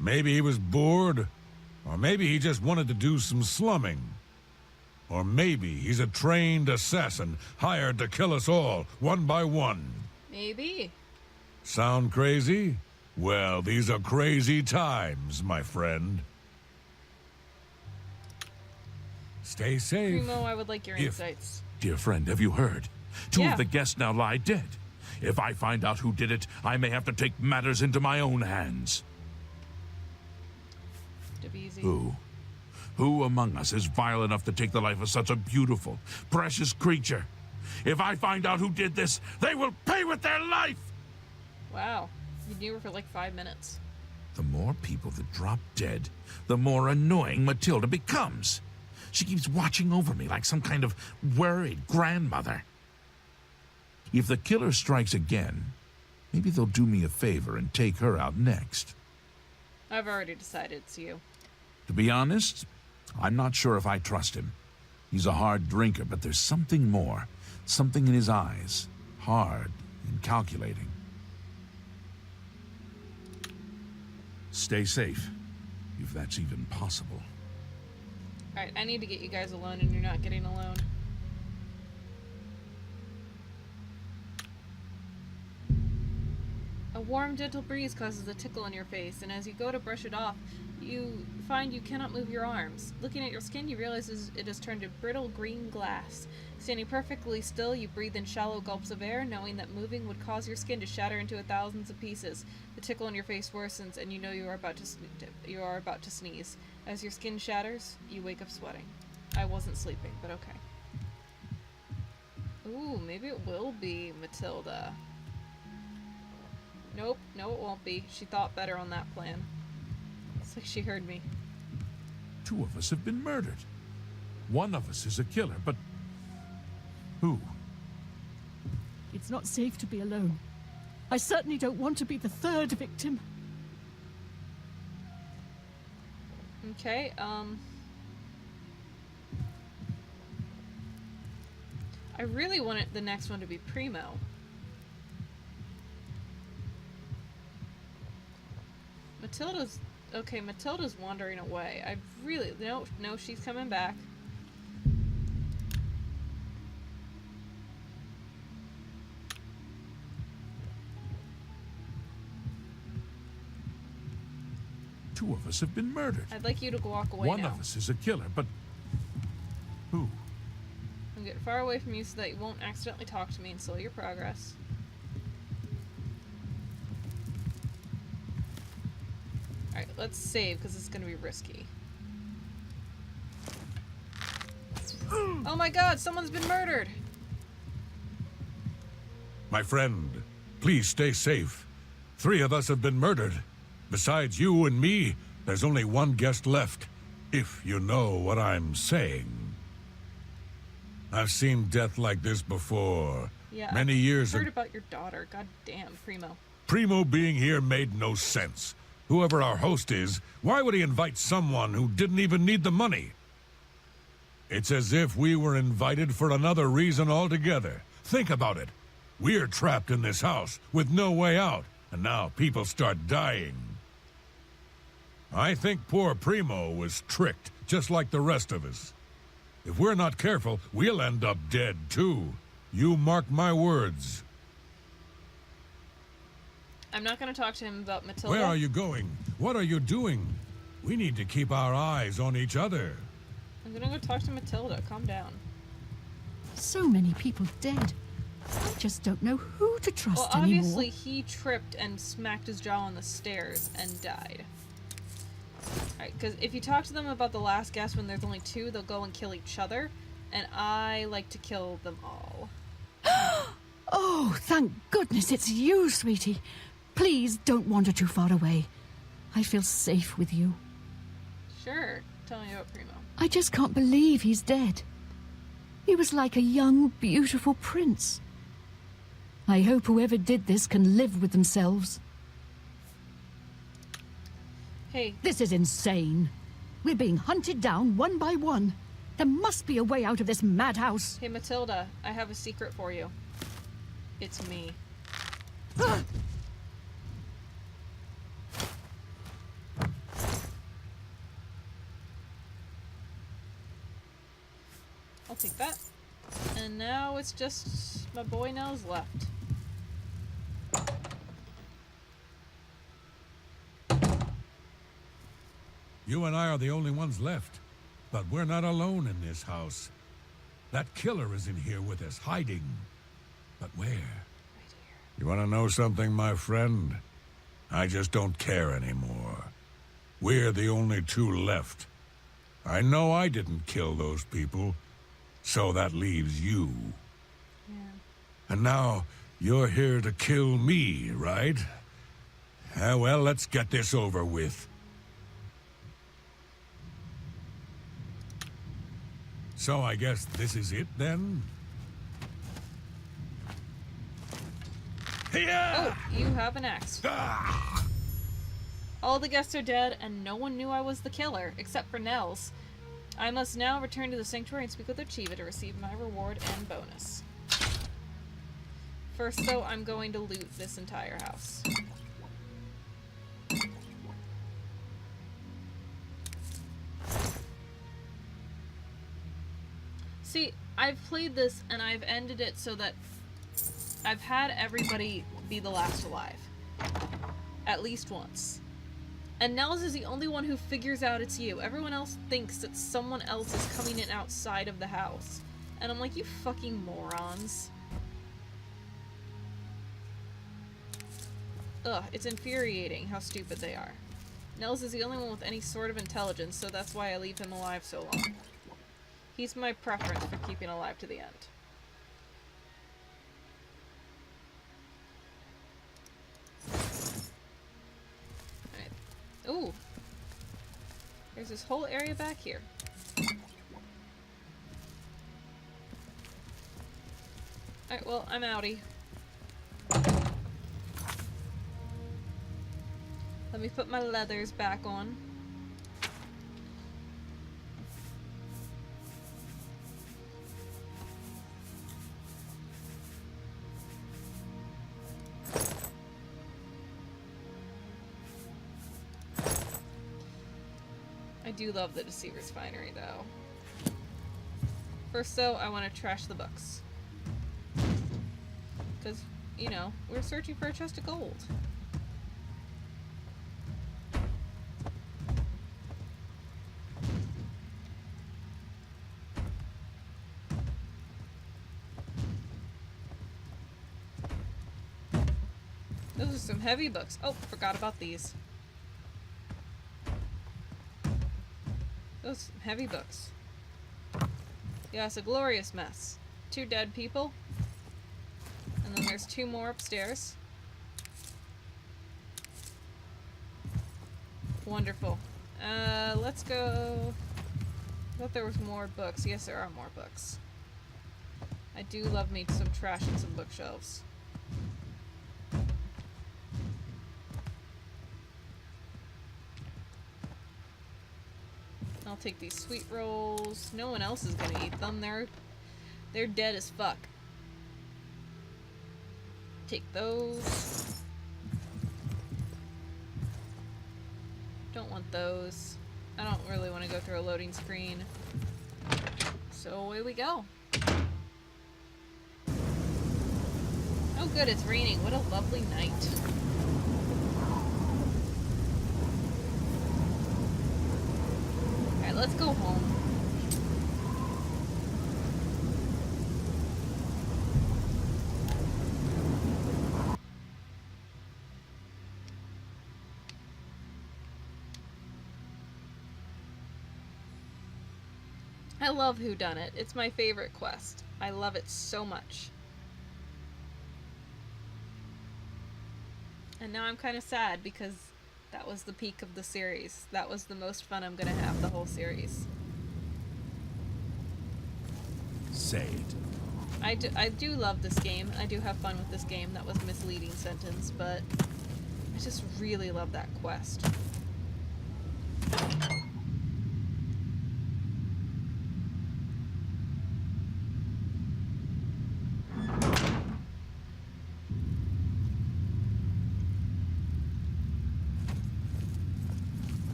C: Maybe he was bored, or maybe he just wanted to do some slumming. Or maybe he's a trained assassin hired to kill us all, one by one.
A: Maybe.
C: Sound crazy? Well, these are crazy times, my friend. Stay safe.
A: Primo, I would like your insights.
I: Dear friend, have you heard? 2
A: Yeah.
I: of the guests now lie dead. If I find out who did it, I may have to take matters into my own hands.
A: Dovizzi.
I: Who among us is vile enough to take the life of such a beautiful, precious creature? If I find out who did this, they will pay with their life!
A: Wow. You knew her for like 5 minutes.
I: The more people that drop dead, the more annoying Matilda becomes. She keeps watching over me like some kind of worried grandmother. If the killer strikes again, maybe they'll do me a favor and take her out next.
A: I've already decided it's you.
I: To be honest, I'm not sure if I trust him. He's a hard drinker, but there's something more. Something in his eyes. Hard and calculating. Stay safe, if that's even possible.
A: Alright, I need to get you guys alone, and you're not getting alone. A warm, gentle breeze causes a tickle on your face, and as you go to brush it off, you find you cannot move your arms. Looking at your skin, you realize it has turned to brittle green glass. Standing perfectly still, you breathe in shallow gulps of air, knowing that moving would cause your skin to shatter into thousands of pieces. The tickle on your face worsens, and you know you are about to sneeze. As your skin shatters, you wake up sweating. I wasn't sleeping, but okay. Ooh, maybe it will be Matilda. Nope, no it won't be. She thought better on that plan. It's like she heard me.
I: 2 of us have been murdered. 1 of us is a killer, but who?
E: It's not safe to be alone. I certainly don't want to be the 3rd victim.
A: Okay, I really wanted the next one to be Primo. Matilda's... Okay, Matilda's wandering away. I really... No, she's coming back.
I: Two of us have been murdered.
A: I'd like you to walk away
I: One
A: now.
I: of us is a killer, but who?
A: I'm getting far away from you so that you won't accidentally talk to me and slow your progress. Alright, let's save, because it's going to be risky. Oh my god, someone's been murdered!
C: My friend, please stay safe. 3 of us have been murdered. Besides you and me, there's only 1 guest left, if you know what I'm saying. I've seen death like this before.
A: Yeah,
C: Many years
A: I heard
C: ago.
A: about your daughter. God damn, Primo.
C: Primo being here made no sense. Whoever our host is, why would he invite someone who didn't even need the money? It's as if we were invited for another reason altogether. Think about it. We're trapped in this house with no way out, and now people start dying. I think poor Primo was tricked, just like the rest of us. If we're not careful, we'll end up dead, too. You mark my words.
A: I'm not going to talk to him about Matilda.
C: Where are you going? What are you doing? We need to keep our eyes on each other.
A: I'm going to go talk to Matilda. Calm down.
E: So many people dead. I just don't know who to trust
A: Well,
E: anymore.
A: obviously he tripped and smacked his jaw on the stairs and died. Alright, because if you talk to them about the last guest when there's only 2, they'll go and kill each other. And I like to kill them all.
E: Oh, thank goodness it's you, sweetie. Please don't wander too far away. I feel safe with you.
A: Sure. Tell me about Primo.
E: I just can't believe he's dead. He was like a young, beautiful prince. I hope whoever did this can live with themselves.
A: Hey,
E: This is insane. We're being hunted down one by one. There must be a way out of this madhouse.
A: hey Matilda, I have a secret for you. It's me. I'll take that. And now it's just my boy Nels left.
C: You and I are the only ones left. But we're not alone in this house. That killer is in here with us, hiding. But where?
A: Right here.
C: You want to know something, my friend? I just don't care anymore. We're the only 2 left. I know I didn't kill those people, so that leaves you.
A: Yeah.
C: And now, you're here to kill me, right? Well, let's get this over with. So I guess this is it, then?
A: Oh, you have an axe.
C: Ah!
A: All the guests are dead, and no one knew I was the killer, except for Nels. I must now return to the sanctuary and speak with Archiva to receive my reward and bonus. First, though, I'm going to loot this entire house. See, I've played this and I've ended it so that I've had everybody be the last alive. At least once. And Nels is the only one who figures out it's you. Everyone else thinks that someone else is coming in outside of the house. And I'm like, you fucking morons. Ugh, it's infuriating how stupid they are. Nels is the only one with any sort of intelligence, so that's why I leave him alive so long. He's my preference for keeping alive to the end. Alright. Ooh! There's this whole area back here. Alright, well, I'm outie. Let me put my leathers back on. I do love the Deceiver's Finery, though. First, though, I want to trash the books. Because, you know, we're searching for a chest of gold. Those are some heavy books. Oh, forgot about these. Those are some heavy books. Yeah, it's a glorious mess. 2 dead people. And then there's 2 more upstairs. Wonderful. Let's go... I thought there was more books. Yes, there are more books. I do love me some trash and some bookshelves. I'll take these sweet rolls. No one else is gonna eat them. They're dead as fuck. Take those. Don't want those. I don't really want to go through a loading screen. So away we go. Oh good, it's raining. What a lovely night. Alright, let's go home. I love Whodunit. It's my favorite quest. I love it so much. And now I'm kind of sad because that was the peak of the series. That was the most fun I'm gonna have the whole series.
I: Say it.
A: I do love this game. I do have fun with this game. That was a misleading sentence, but I just really love that quest.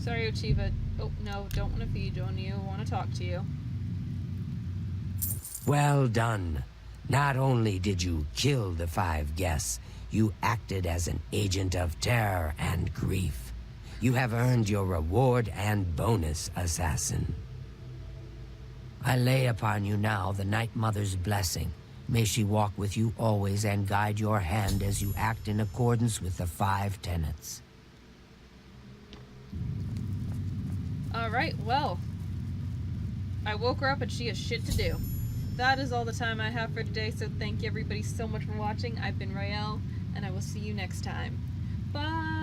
A: Sorry, Uchiva. Oh, no, don't want to feed on you. I want to talk to you.
B: Well done. Not only did you kill the 5 guests, you acted as an agent of terror and grief. You have earned your reward and bonus, assassin. I lay upon you now the Night Mother's blessing. May she walk with you always and guide your hand as you act in accordance with the 5 tenets.
A: Alright, well. I woke her up and she has shit to do. That is all the time I have for today, so thank you everybody so much for watching. I've been Rael, and I will see you next time. Bye!